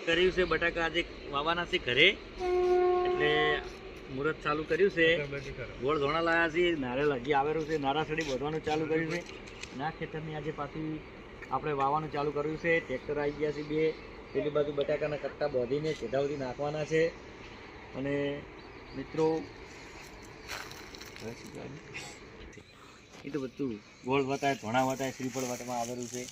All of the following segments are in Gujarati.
કર્યું છે બટાકા આજે વાવાના છે ઘરે એટલે મુહૂર્ત ચાલુ કર્યું છે ગોળ ધોણા લાયા છે નારિયેળ હજી આવેલું છે નારાસડી વધવાનું ચાલુ કર્યું છે ના ખેતરની આજે પાછી આપણે વાવવાનું ચાલુ કર્યું છે ટ્રેક્ટર આવી ગયા છે બે પેલી બાજુ બટાકાના કટ્ટા બોધીને સીધા સુધી નાખવાના છે અને મિત્રો એ તો બધું ગોળ વતાય ધોણા વતાય શ્રીફળ વટમાં આવેલું છે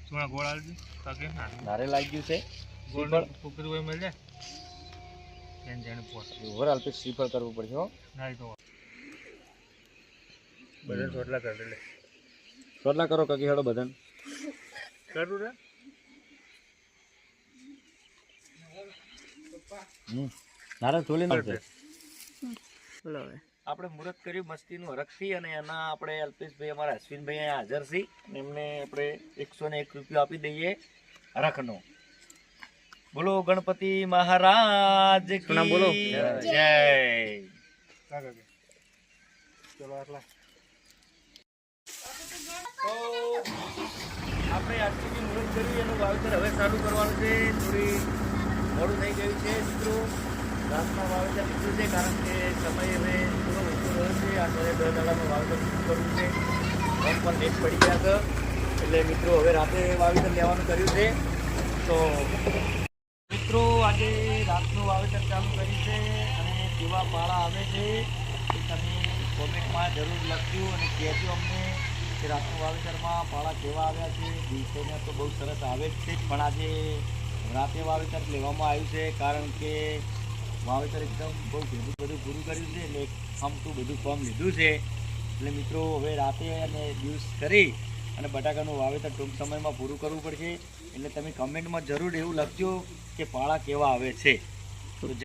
ગોળ આવજો તાકે નારિયેળ લાગી ગયું છે ગોળ ફૂકરી હોય મળે જેન જેન પોટ ઓવરઓલ તો શ્રીફળ કરવું પડશે હો ના તો બદન છોટલા કર લે છોટલા કરો કકી હેડો બદન કરું રે નારિયેળ તોલી નાખજે બોલો હવે આપણે મુહૂર્ત કર્યું મસ્તીનું હરખથી અને એના આપણે અલ્પેશભાઈ અમારા અશ્વિનભાઈ અહીંયા હાજર છે અને એમને આપણે 101 રૂપિયા આપી દઈએ હરખનો બોલો ગણપતિ મહારાજ કી બોલો જય ચલો આટલા તો આપણે આજથી મુહૂર્ત કર્યું એનું વાવેતર હવે ચાલુ કરવાનું છે થોડી મોડું થઈ ગયું છે મિત્રો રાતના વાવેતર લીધું છે કારણ કે સમય હવે થોડો ઓછો રહ્યો છે આ 10 દાડામાં વાવેતર શરૂ કરવું છે ફોન પર નેટ પડી ગયા છે એટલે મિત્રો હવે રાતે વાવેતર લેવાનું કર્યું છે તો મિત્રો આજે રાતનું વાવેતર ચાલુ કર્યું છે અને કેવા પાળા આવે છે એ તમે કોમેન્ટમાં જરૂર લખજો અને કહેજો અમને કે રાતનું વાવેતરમાં પાળા કેવા આવ્યા છે દિવસોને તો બહુ સરસ આવે જ છે પણ આજે રાતે વાવેતર લેવામાં આવ્યું છે કારણ કે વાવેતર એકદમ બહુ ભેગું બધું પૂરું કર્યું છે એટલે ખમતું બધું કામ લીધું છે એટલે મિત્રો હવે રાતે અને દિવસ કરી અને બટાકાનું વાવેતર ટૂંક સમયમાં પૂરું કરવું પડશે એટલે તમે કમેન્ટમાં જરૂર એવું લખજો કે પાળા કેવા આવે છે